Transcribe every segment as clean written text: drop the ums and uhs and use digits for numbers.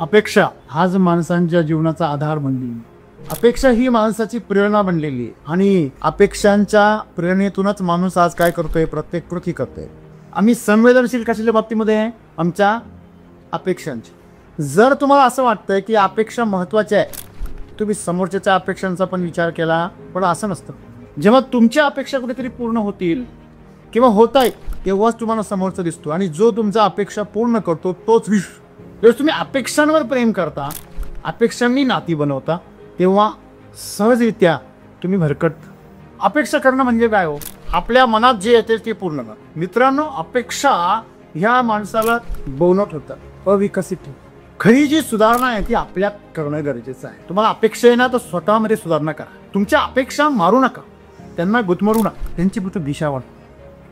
अपेक्षा हाच माणसांच्या जीवनाचा आधार बनली. अपेक्षा ही माणसाची प्रेरणा बनलेली आहे आणि अपेक्षांच्या प्रेरणेतूनच माणूस आज काय करतोय, प्रत्येक कृती करतोय. आम्ही संवेदनशील कशाच्या बाबतीमध्ये आहे, आमच्या अपेक्षांची. जर तुम्हाला असं वाटतंय की अपेक्षा महत्त्वाच्या आहे, तुम्ही समोरच्याच्या अपेक्षांचा पण विचार केला, पण असं नसतं. जेव्हा तुमच्या अपेक्षा कुठेतरी पूर्ण होतील किंवा होत आहे तेव्हाच तुम्हाला समोरचा दिसतो आणि जो तुमच्या अपेक्षा पूर्ण करतो तोच विश्व. जर तुम्ही अपेक्षांवर प्रेम करता, अपेक्षांनी नाती बनवता, तेव्हा सहजरित्या तुम्ही भरकट. अपेक्षा करणं म्हणजे काय हो, आपल्या मनात जे येते ते पूर्ण करा. मित्रांनो, अपेक्षा ह्या माणसाला बोनट होतं, अविकसित. खरी जी सुधारणा आहे ती आपल्यात करणं गरजेचं आहे. तुम्हाला अपेक्षा आहे ना, तर स्वतःमध्ये सुधारणा करा. तुमच्या अपेक्षा मारू नका, त्यांना गुदमरू नका, त्यांची फक्त दिशा वाढ.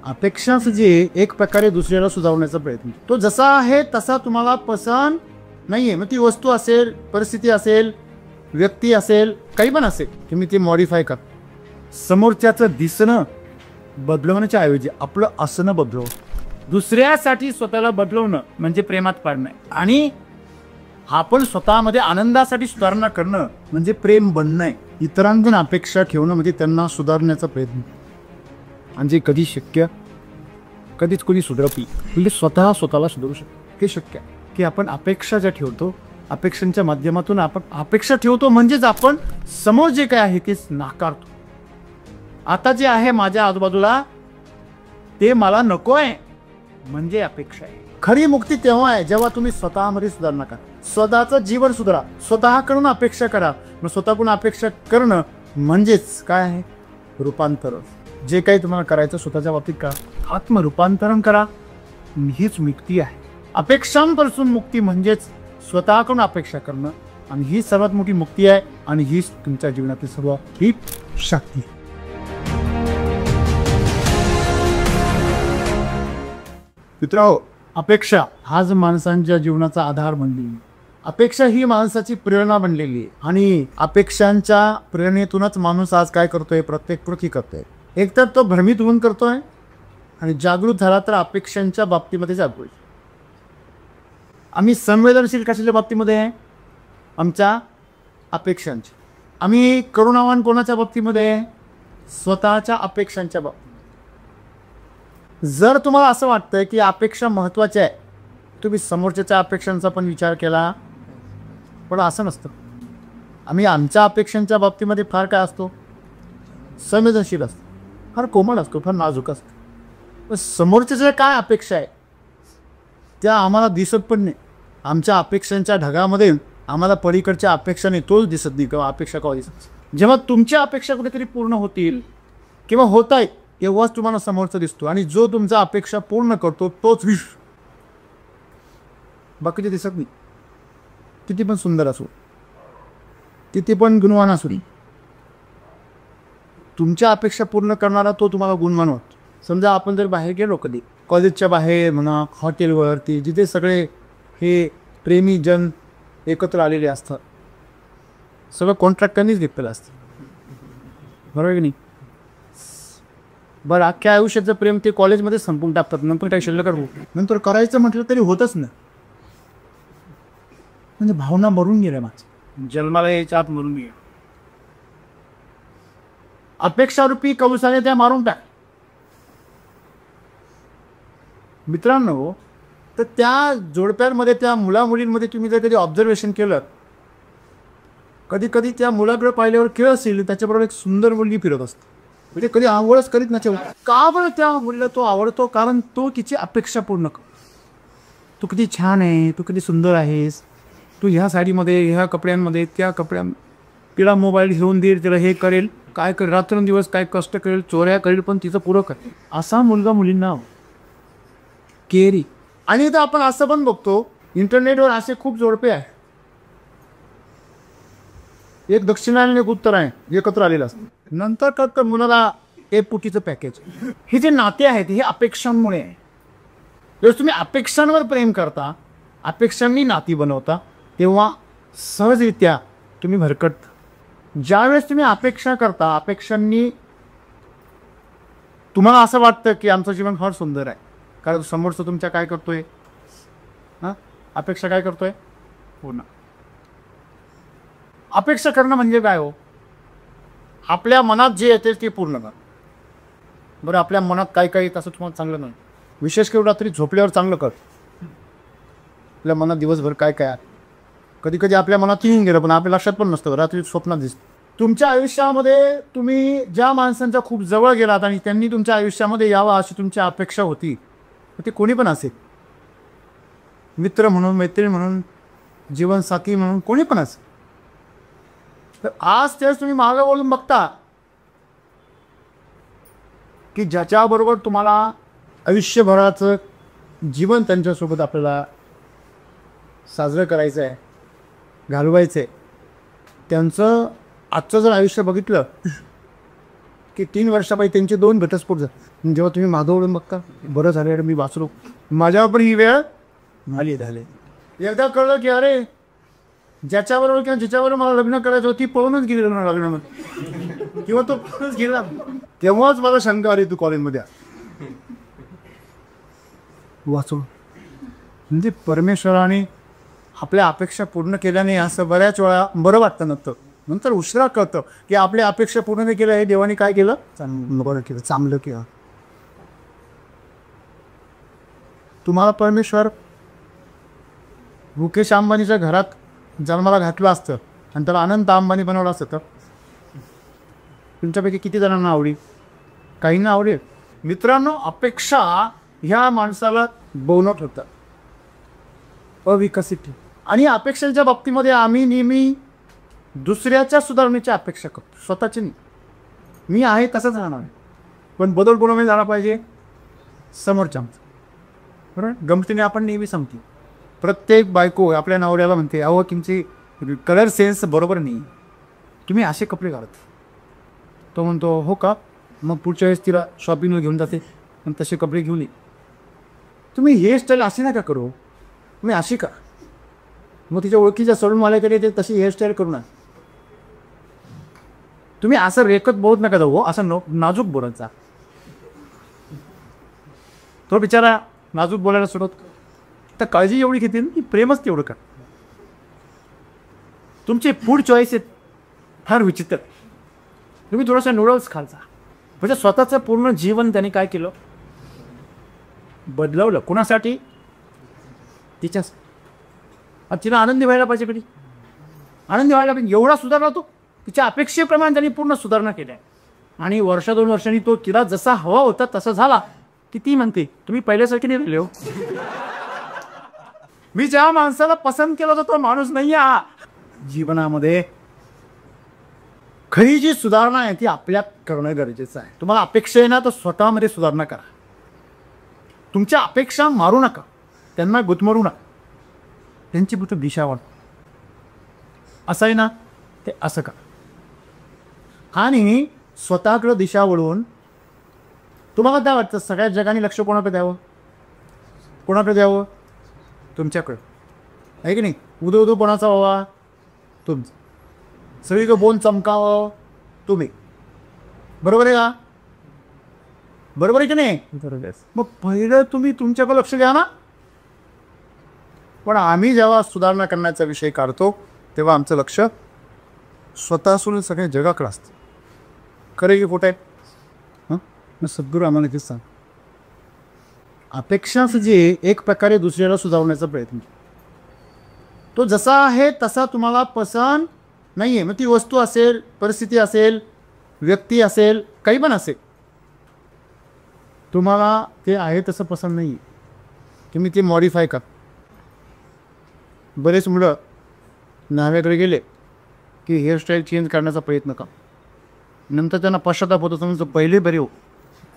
अपेक्षाच जे एक प्रकारे दुसऱ्याला सुधारण्याचा प्रयत्न, तो जसा आहे तसा तुम्हाला पसंत नाहीये. मग ती वस्तू असेल, परिस्थिती असेल, व्यक्ती असेल, काही पण असेल, तुम्ही ते मॉडिफाय करा. समोरच्याचं दिसणं बदलवण्याच्या ऐवजी आपलं असणं बदलव. दुसऱ्यासाठी स्वतःला बदलवणं म्हणजे प्रेमात पाडणं. आणि आपण स्वतःमध्ये आनंदासाठी सुधारणा करणं म्हणजे प्रेम बनणं आहे. इतरांकडून अपेक्षा ठेवणं म्हणजे त्यांना सुधारण्याचा प्रयत्न. म्हणजे कधी शक्य, कधीच कोणी सुधारती, म्हणजे स्वतः स्वतःला सुधारू शकतो. हे शक्य आहे की आपण अपेक्षा ज्या ठेवतो, अपेक्षांच्या माध्यमातून आपण अपेक्षा ठेवतो, म्हणजेच आपण समोर जे काय आहे तेच नाकारतो. आता जे आहे माझ्या आजूबाजूला ते मला नको आहे, म्हणजे अपेक्षा आहे. खरी मुक्ती तेव्हा आहे जेव्हा तुम्ही स्वतःमध्ये सुधारणा करा, स्वतःचं जीवन सुधारा, स्वतःकडून अपेक्षा करा. मग स्वतःकडून अपेक्षा करणं म्हणजेच काय आहे, रूपांतर. जे काही तुम्हाला करायचं स्वतःच्या बाबतीत करा, आत्मरूपांतरण करा, हीच मुक्ती आहे. अपेक्षांपासून मुक्ती म्हणजेच स्वतःकडून अपेक्षा करणं, आणि ही सर्वात मोठी मुक्ती आहे आणि हीच तुमच्या जीवनातील सर्व ही शक्ती. मित्रांनो, अपेक्षा हाच माणसांच्या जीवनाचा आधार बनली. अपेक्षा ही माणसाची प्रेरणा बनलेली आहे आणि अपेक्षांच्या प्रेरणेतूनच माणूस आज काय करतोय, प्रत्येक कृती करतोय. एकतर तो भ्रमित होऊन करतोय आणि जागृत झाला तर अपेक्षांच्या बाबतीमध्ये जागृत. आम्ही संवेदनशील कशाच्या बाबतीमध्ये आहे, आमच्या अपेक्षांची. आम्ही करुणावान कोणाच्या बाबतीमध्ये आहे, स्वतःच्या अपेक्षांच्या बाबतीत. जर तुम्हाला असं वाटतंय की अपेक्षा महत्त्वाच्या आहे, तुम्ही समोरच्याच्या अपेक्षांचा पण विचार केला, पण असं नसतं. आम्ही आमच्या अपेक्षांच्या बाबतीमध्ये फार काय असतो, संवेदनशील असतो, फार कोमल असतो, फार नाजूक असतो. पण समोरच्याच्या काय अपेक्षा आहे त्या आम्हाला दिसत पण नाही. आमच्या अपेक्षांच्या ढगामध्ये आम्हाला पलीकडच्या अपेक्षाने तोच दिसत नाही किंवा अपेक्षा कवा दिसत. जेव्हा तुमच्या अपेक्षा कुठेतरी पूर्ण होतील किंवा होत आहेत तेव्हाच तुम्हाला समोरचा दिसतो आणि जो तुमच्या अपेक्षा पूर्ण करतो तोच विश्व. बाकीचे दिसत नाही, किती पण सुंदर असो, किती पण गुणवान असू, तुमच्या अपेक्षा पूर्ण करणारा तो तुम्हाला गुणवान वाटतो. समजा आपण जर बाहेर गेलो, कधी कॉलेजच्या बाहेर म्हणा, हॉटेलवरती, जिथे सगळे हे प्रेमी जन एकत्र आलेले असतात, सगळं कॉन्ट्रॅक्टरनीच घेतलेलं असतं, बरोबर की नाही. बरं, अख्ख्या आयुष्याचं प्रेम ते कॉलेजमध्ये संपून टाकतात, नंतर काही शिल्लक नंतर करायचं म्हटलं तरी होतच ना. म्हणजे भावना मरून गेल्या, माझं जन्माला याच्या आत मरून गेल्या. अपेक्षारूपी कवसाने त्या मारून टाक. मित्रांनो, तर त्या जोडप्यांमध्ये, त्या मुलामुलींमध्ये तुम्ही जर कधी ऑब्झर्वेशन केलं, कधी कधी त्या मुलाकडे पाहिल्यावर खेळ असेल, त्याच्याबरोबर एक सुंदर मुलगी फिरत असते. म्हणजे कधी आवडच करीत नसेल, का बरं त्या मुलीला तो आवडतो, कारण तो तिची अपेक्षा पूर्ण करतो. तू किती छान आहे, तू किती सुंदर आहेस, तू ह्या साडीमध्ये, ह्या कपड्यांमध्ये, त्या कपड्या, तिला मोबाईल घेऊन देईल, तिला हे करेल, काय करेल, रात्रंदिवस काय कष्ट करेल, चोऱ्या करेल, पण तिचं पुरं करेल. असा मुलगा मुलींना केरी. आणि इथं आपण असं पण बघतो, इंटरनेटवर असे खूप जोडपे आहे, एक दक्षिणायन एक उत्तर आहे, एकत्र आलेलं असतं. नंतर कळतं मुलाला एक पुटीचं पॅकेज. हे जे नाते आहेत हे अपेक्षांमुळे आहे. जर तुम्ही अपेक्षांवर प्रेम करता, अपेक्षांनी नाती बनवता, तेव्हा सहजरित्या तुम्ही भरकट. ज्यावेळेस तुम्ही अपेक्षा करता, अपेक्षांनी तुम्हाला असं वाटतं की आमचं जीवन फार सुंदर आहे, कारण समोरचं तुमच्या काय करतोय, हां, अपेक्षा काय करतोय, पूर्ण. अपेक्षा करणं म्हणजे काय हो? आपल्या मनात जे येते ते पूर्ण करा. बरं, आपल्या मनात काय काय येत असं तुम्हाला चांगलं नाही, विशेष करून रात्री झोपल्यावर चांगलं कर. आपल्या मनात दिवसभर काय काय, कधी कधी आपल्या मनात येऊन गेलं पण आपल्या लक्षात पण नसतं, रात्री स्वप्नात दिसतं. तुमच्या आयुष्यामध्ये तुम्ही ज्या माणसांच्या खूप जवळ गेलात आणि त्यांनी तुमच्या आयुष्यामध्ये यावं अशी तुमची अपेक्षा होती, ते कोणी पण असेल, मित्र म्हणून, मैत्रीण म्हणून, जीवनसाथी म्हणून, कोणी पण असेल. तर आज तेच तुम्ही मागं बोलून बघता की ज्याच्याबरोबर तुम्हाला आयुष्यभराचं जीवन त्यांच्यासोबत आपल्याला साजरं करायचं आहे, घालवायचं आहे, त्यांचं आजचं जर आयुष्य बघितलं की 3 वर्षापायी त्यांचे 2 घटस्फोट झाले. जेव्हा तुम्ही मागं वळून बघता, बरं झालं मी वाचलो, माझ्यावर पण ही वेळ झाली. एकदा कळलं की अरे ज्याच्याबरोबर किंवा ज्याच्याबरोबर मला लग्न करायचं होती पळूनच गेली लग्नामध्ये, किंवा तो पळूनच गेला. तेव्हाच मला शंका आली, तू कॉलेजमध्ये वाचून. म्हणजे परमेश्वराने आपल्या अपेक्षा पूर्ण केल्याने असं बऱ्याच वेळा बरं वाटतं नव्हतं, नंतर उशिरा कळतं की आपल्या अपेक्षा पूर्ण नाही केल्या, हे देवाने काय केलं, बरं केलं, चांगलं केलं. तुम्हाला परमेश्वर मुकेश अंबानीच्या घरात जन्माला घातलं असतं आणि त्याला अनंत अंबानी बनवलं असतं तर तुमच्यापैकी किती जणांना आवडेल? काहींना आवडेल. मित्रांनो, अपेक्षा ह्या माणसाला बोनट होतात, अविकसित. आणि अपेक्षांच्या बाबतीमध्ये आम्ही नेहमी दुसऱ्याच्या सुधारणेची अपेक्षा करतो, स्वतःची नाही. मी आहे तसंच राहणार, पण बदल कोणामध्ये झाला पाहिजे, समोरच्या. बरोबर, गमतीने आपण नेहमी सांगतो, प्रत्येक बायको आपल्या नवऱ्याला म्हणते, अहो तुमची कलर सेन्स बरोबर नाही, तुम्ही असे कपडे घालत. तो म्हणतो हो का, मग पुढच्या वेळेस तिला शॉपिंगला घेऊन जाते आणि तसे कपडे घेऊन ये. तुम्ही हेअरस्टाईल अशी नका करू, तुम्ही अशी का. मग तिच्या ओळखीच्या सलूनवाल्याकडे ते तशी हेअरस्टाईल करू ना. तुम्ही असं रेखत बोलत नका जाऊ, असं नाजूक बोलायचा. तो बिचारा नाजूक बोलायला सुरुवात, तर काळजी एवढी घेते की प्रेमच तेवढं का. तुमचे फूड चॉईस आहेत फार विचित्र. तुम्ही थोडंसं नूडल्स खालचा, म्हणजे स्वतःचं पूर्ण जीवन त्याने काय केलं, बदलवलं. कुणासाठी? तिच्याच. तिला आनंदी व्हायला पाहिजे, कधी आनंदी व्हायला पाहिजे, एवढा सुधारला तो. तिच्या अपेक्षेप्रमाणे त्यांनी पूर्ण सुधारणा केल्या आणि 1-2 वर्षांनी तो तिला जसा हवा होता तसा झाला की ती म्हणते तुम्ही पहिल्यासारखे नाही राहिले हो. मी ज्या माणसाला पसंत केलं होतं तो माणूस नाही आहे. जीवनामध्ये खरी जी सुधारणा आहे ती आपल्यात करणं गरजेचं आहे. तुम्हाला अपेक्षा आहे ना, तर स्वतःमध्ये सुधारणा करा. तुमच्या अपेक्षा मारू नका, त्यांना गुदमरू नका, त्यांची फक्त दिशा वाढ. असं आहे ना, ते असं करा. आणि स्वतःकडं दिशा वळवून तुम्हाला काय वाटतं, सगळ्या जगाने लक्ष कोणाकडे द्यावं, कोणाकडे द्यावं, तुमच्याकडं आहे की नाही. उदूपणाचा व्हावा तुमचं, सगळीकडे बोन चमकावं तुम्ही. बरोबर आहे का? बरोबर आहे की नाही? मग पहिलं तुम्ही तुमच्याकडे लक्ष द्या ना. पण आम्ही जेव्हा सुधारणा करण्याचा विषय काढतो तेव्हा आमचं लक्ष स्वतःसून सगळ्या जगाकडे असतं. खरं की खोटं आहे? मग सद्गुरू आम्हाला तेच सांग, अपेक्षाच जे एक प्रकारे दुसऱ्याला सुधारण्याचा प्रयत्न, तो जसा आहे तसा तुम्हाला पसंत नाही आहे. मग ती वस्तू असेल, परिस्थिती असेल, व्यक्ती असेल, काही पण असेल, तुम्हाला ते आहे तसं पसंत नाही आहे, तुम्ही ते मॉडिफाय करा. बरेच मुलं न्हाव्याकडे गेले की हेअरस्टाईल चेंज करण्याचा प्रयत्न करा, नंतर त्यांना पश्चाताप होतो, समजतो पहिले बरे हो,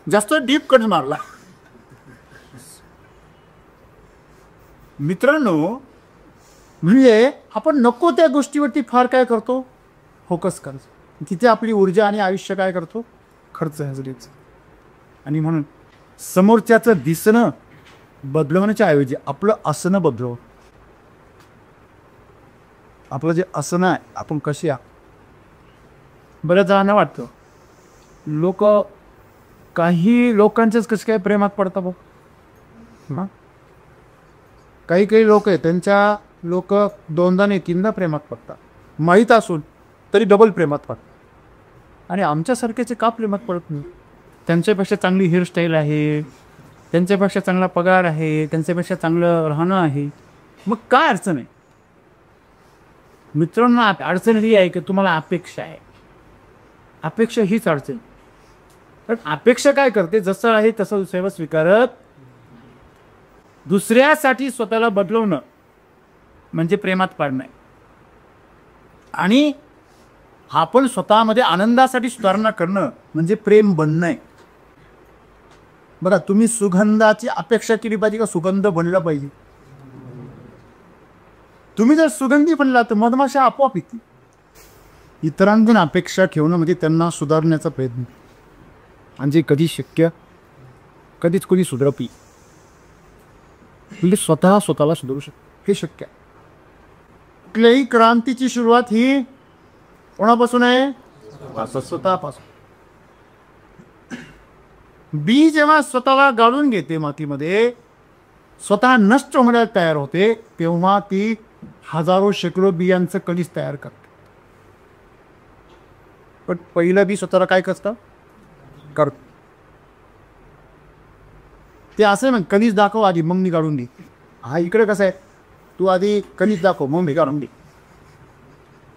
जास्त डीप कट मारला. मित्रांनो, म्हणजे आपण नको त्या गोष्टीवरती फार काय करतो, फोकस करतो, तिथे आपली ऊर्जा आणि आयुष्य काय करतो, खर्च हजरीच. आणि म्हणून समोरच्याचं दिसणं बदलवण्याच्या ऐवजी आपलं असणं बदलव. आपलं जे असणं आहे, आपण कशी आहे. बऱ्याच जणांना वाटतं लोक, काही लोकांचेच कसे काय प्रेमात पडतात बघ. काही काही लोक आहेत त्यांच्या लोक दोनदा नाही तीनदा प्रेमात पडतात, माहीत असून तरी डबल प्रेमात पडतात. आणि आमच्यासारख्याचे का प्रेमात पडत नाही? त्यांच्यापेक्षा चांगली हेअरस्टाईल आहे, त्यांच्यापेक्षा चांगला पगार आहे, त्यांच्यापेक्षा चांगलं राहणं आहे, मग काय अडचण आहे? मित्रांनो, अडचण ही आहे की तुम्हाला अपेक्षा आहे. अपेक्षा हीच अडचण. पण अपेक्षा काय करते? जसं आहे तसं दुसऱ्यावर स्वीकारत दुसऱ्यासाठी स्वतःला बदलवणं म्हणजे प्रेमात पडणं. आणि आपण स्वतःमध्ये आनंदासाठी सुधारणा करणं म्हणजे प्रेम बनणं. बघा, तुम्ही सुगंधाची अपेक्षा केली पाहिजे का सुगंध बनला पाहिजे? तुम्ही जर सुगंधी बनला तर मधमाशा आपोआप येते. इतरांकडून अपेक्षा ठेवणं म्हणजे त्यांना सुधारण्याचा प्रयत्न, म्हणजे कधी शक्य, कधीच कोणी सुधरपी म्हणजे स्वतःला सुधारू शकतो हे शक्य आहे. कुठल्याही क्रांतीची सुरुवात ही कोणापासून आहे? स्वतःपासून. बी जेव्हा स्वतःला गाळून घेते मातीमध्ये, स्वतः नष्ट होण्यास तयार होते, तेव्हा ती हजारो शेकडो बियांचं कणीस तयार करते. पण पहिलं बी स्वतःला काय करतं? ते असं मग कणीस दाखव आधी मग मी काढून दे. हा इकडे कसं आहे, तू आधी कणीस दाखव मग मी काढून दे.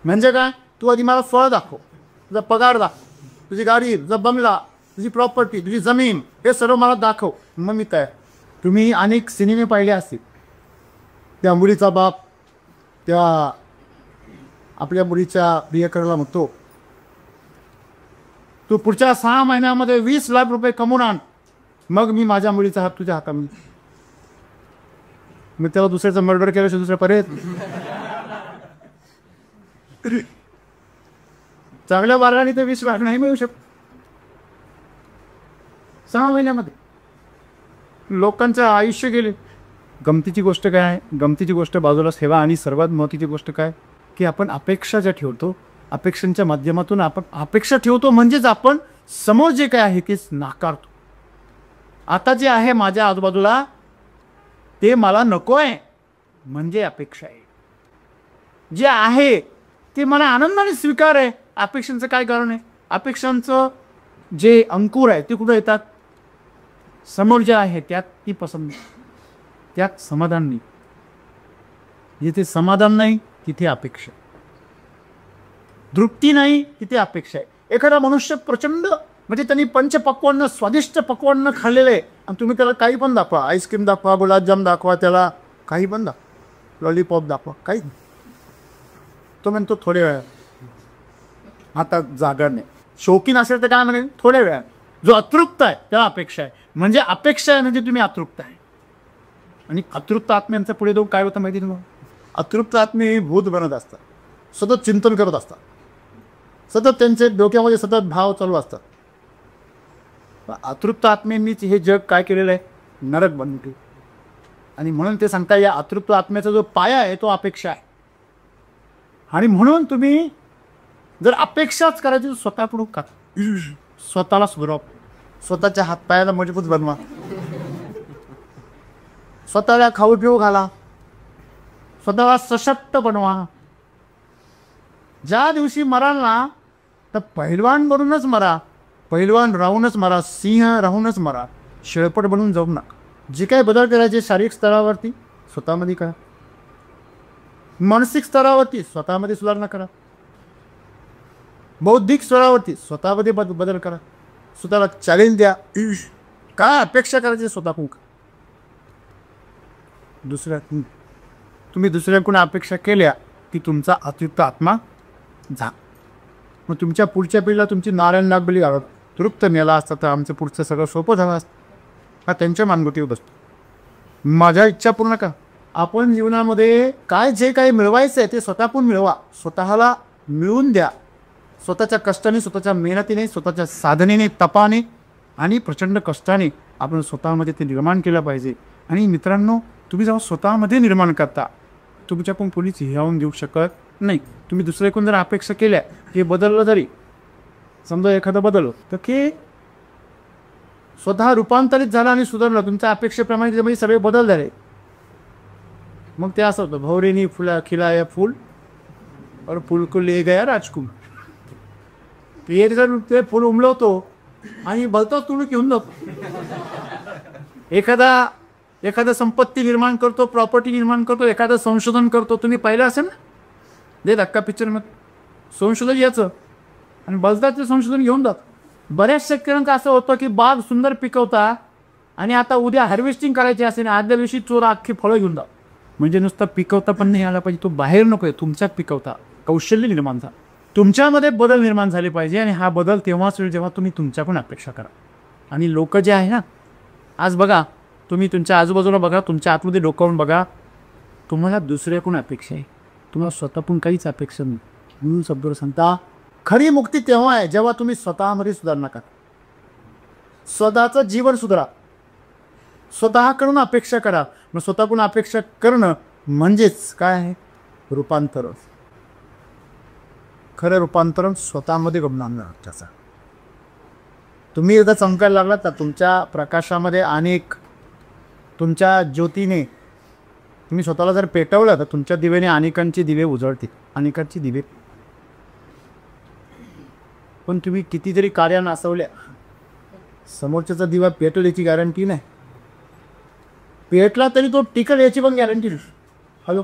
म्हणजे काय? तू आधी मला फळ दाखव, तुझा पगार दाखव, तुझी गाडी, तुझा बंगला, तुझी प्रॉपर्टी, तुझी जमीन, हे सर्व मला दाखव मग मी तयार. तुम्ही अनेक सिनेमे पाहिले असतील. त्या मुलीचा बाप त्या आपल्या मुलीच्या प्रियकराला म्हणतो, तू पुढच्या 6 महिन्यामध्ये 20 लाख रुपये कमवून आण, मग मी माझ्या मुलीचा हात तुझ्या हातामध्ये. मी त्याला दुसऱ्याचं मर्डर केल्याशिवाय दुसऱ्या पर्याय चांगल्या मार्गाने ते 20 लाख नाही मिळू शकत 6 महिन्यामध्ये. लोकांचं आयुष्य गेले. गमतीची गोष्ट काय आहे? गमतीची गोष्ट बाजूला ठेवा. आणि सर्वात महत्त्वाची गोष्ट काय की आपण अपेक्षा ज्या ठेवतो, अपेक्षांच्या माध्यमातून आपण अपेक्षा ठेवतो म्हणजेच आपण समोर जे काय आहे तेच नाकारतो. आता जे आहे माझ्या आजूबाजूला ते मला नको आहे म्हणजे अपेक्षा आहे. जे आहे ते मला आनंदाने स्वीकार आहे. अपेक्षांचं काय कारण आहे? अपेक्षांचं जे अंकुर आहे ते कुठं येतात? समोर जे आहे त्यात ती पसंत नाही, त्यात समाधान नाही. जिथे समाधान नाही तिथे अपेक्षा, तृप्ती नाही तिथे अपेक्षा आहे. एखादा मनुष्य प्रचंड म्हणजे त्यांनी पंचपक्वान्न स्वादिष्ट पक्वान्न खाल्लेलं आहे आणि तुम्ही त्याला काही पण दाखवा, आईस्क्रीम दाखवा, गुलाबजाम दाखवा, त्याला काही पण दाखवा, लॉलीपॉप दाखवा, काही नाही. तो म्हणतो थोड्या वेळा, आता जागा नाही. शौकीन असेल तर काय म्हणेल? थोड्या वेळा. जो अतृप्त आहे त्याला अपेक्षा आहे. म्हणजे अपेक्षा आहे म्हणजे तुम्ही अतृप्त आहे. आणि अतृप्त आत्म्यांचं पुढे जाऊन काय होतं माहिती तुम्हाला? अतृप्त आत्मे हे भूत बनत असतात, सतत चिंतन करत असतात, सतत त्यांचे डोक्यामध्ये सतत भाव चालू असतात. अतृप्त आत्म्यांनीच हे जग काय केलेलं आहे? नरक बनवले. आणि म्हणून ते सांगता या अतृप्त आत्म्याचा जो पाया आहे तो अपेक्षा आहे. आणि म्हणून तुम्ही जर अपेक्षाच करायची स्वतःकडून करा. स्वतःला सुधारा, स्वतःच्या हातपायाला मजबूत बनवा, स्वतःला खाऊ पिऊ घाला, स्वतःला सशक्त बनवा. ज्या दिवशी मराल ना तर पहिलवान बनूनच मरा, पहिलवान राहूनच मरा, सिंह राहूनच मरा, शेळपट बनून जाऊ नका. जे काही बदल करायचे शारीरिक स्तरावरती स्वतःमध्ये करा, मानसिक स्तरावरती स्वतःमध्ये सुधारणा करा, बौद्धिक स्तरावरती स्वतःमध्ये बदल करा. स्वतःला चॅलेंज द्या. काय अपेक्षा करायची स्वतःकडून? तुम्ही दुसऱ्याकडून अपेक्षा केल्या की तुमचा अतृप्त आत्मा जा. मग तुमच्या पुढच्या पिढीला तुमची नारायण नागबली तृप्त नेला असता तर आमचं पुढचं सगळं सोपं झालं असतं. हा त्यांच्या मानगुटीवर बसतो. माझ्या इच्छा पूर्ण का? आपण जीवनामध्ये काय जे काही मिळवायचं आहे ते स्वतःकडून मिळवा, स्वतःला मिळवून द्या. स्वतःच्या कष्टाने, स्वतःच्या मेहनतीने, स्वतःच्या साधनेने, तपाने आणि प्रचंड कष्टाने आपण स्वतःमध्ये ते निर्माण केलं पाहिजे. आणि मित्रांनो, तुम्ही जेव्हा स्वतःमध्ये निर्माण करता तुमच्याकडून कोणीच हिरावून देऊ शकत नाही. तुम्ही दुसऱ्याकडून जर अपेक्षा केल्या हे बदललं, जरी समजा एखादं बदललं तर ते स्वतः रूपांतरित झाला आणि सुधारलं. तुमच्या अपेक्षेप्रमाणे सगळे बदल झाले. मग ते असं होतं, भौरेनी फुला खिलाया फूल और फूल को ले गया राजकुमार. एक जण ते फुल उमलवतो आणि भलतं तुळू घेऊन जातो. एखादा संपत्ती निर्माण करतो, प्रॉपर्टी निर्माण करतो, एखादं संशोधन करतो. तुम्ही पाहिलं असेल ना दे धक्का पिक्चरमध्ये, संशोधन याचं आणि बलदाचं संशोधन घेऊन जात. बऱ्याच शेतकऱ्यांचं असं होतं की बाग सुंदर पिकवता आणि आता उद्या हार्वेस्टिंग करायची असेल, आदल्या दिवशी चोर अख्खी फळं घेऊन जात. म्हणजे नुसतं पिकवता पण नाही आला पाहिजे, तो बाहेर नको आहे, तुमच्यात पिकवता. कौशल्य निर्माण झालं, तुमच्यामध्ये बदल निर्माण झाले पाहिजे. आणि हा बदल तेव्हाच होईल जेव्हा तुम्ही तुमच्याकडून अपेक्षा करा. आणि लोक जे आहे ना, आज बघा तुम्ही तुमच्या आजूबाजूला बघा, तुमच्या आतमध्ये डोकावून बघा, तुम्हाला दुसऱ्याकडून अपेक्षा आहे, तुम्हाला स्वतःकडून काहीच अपेक्षा नाही. म्हणून शब्दावर सांगता खरी मुक्ती तेव्हा आहे जेव्हा तुम्ही स्वतःमध्ये सुधारणा करा, स्वतःचं जीवन सुधारा, स्वतःकडून अपेक्षा करा. मग स्वतःकडून अपेक्षा करणं म्हणजेच काय आहे? रूपांतरण. खरं रूपांतरण स्वतःमध्ये घडून आणणार. त्याचा तुम्ही एकदा चमकायला लागलात तर तुमच्या प्रकाशामध्ये अनेक, तुमच्या ज्योतीने तुम्ही स्वतःला जर पेटवलं तर तुमच्या दिव्याने अनेकांची दिवे उजळतील, अनेकांची दिवे. पण तुम्ही कितीतरी कार्या नासवल्या, समोरच्याचा दिवा पेटेल याची गॅरंटी नाही. पेटला तरी तो टिकल याची पण गॅरंटी नाही. हॅलो,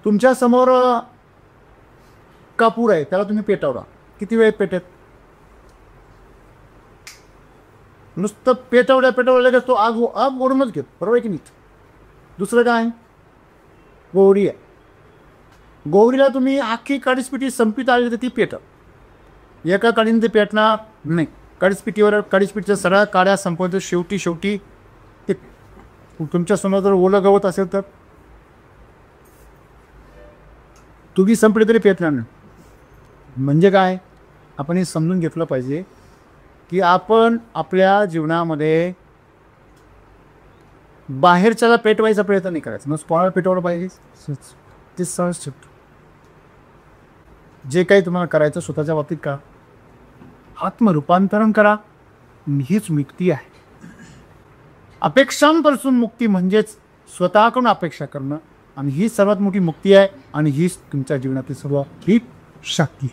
तुमच्या समोर कापूर आहे, त्याला तुम्ही पेटवला, किती वेळ पेटेल? नुसतं पेटवल्या लगेच तो आग ओढूनच घेत, बरोबर आहे की नाही? दुसरं काय? गोवरी आहे, गोवरीला तुम्ही अख्खी काडीसपिटी संपीत आली तर ती पेटल, एका काडीने ते पेटणार नाही. काडीसपिटीवर काडीसपिटीच्या सगळ्या काड्या संपवतो, शेवटी ते तुमच्या समोर जर ओलं गवत असेल तर तुम्ही संपली तरी पेटणार नाही. म्हणजे काय? आपण हे समजून घेतलं पाहिजे की आपण आपल्या जीवनामध्ये बाहेरच्याला पेटवायचा प्रयत्न नाही करायचा, मग कोणाला पेटवलं पाहिजे ते सहज शिकतो. जे काही तुम्हाला करायचं स्वतःच्या बाबतीत करा, आत्मरूपांतरण करा, हीच मुक्ती आहे. अपेक्षांपासून मुक्ती म्हणजेच स्वतःकडून अपेक्षा करणं, आणि ही सर्वात मोठी मुक्ती आहे. आणि हीच तुमच्या जीवनातील सर्व ही शक्ती.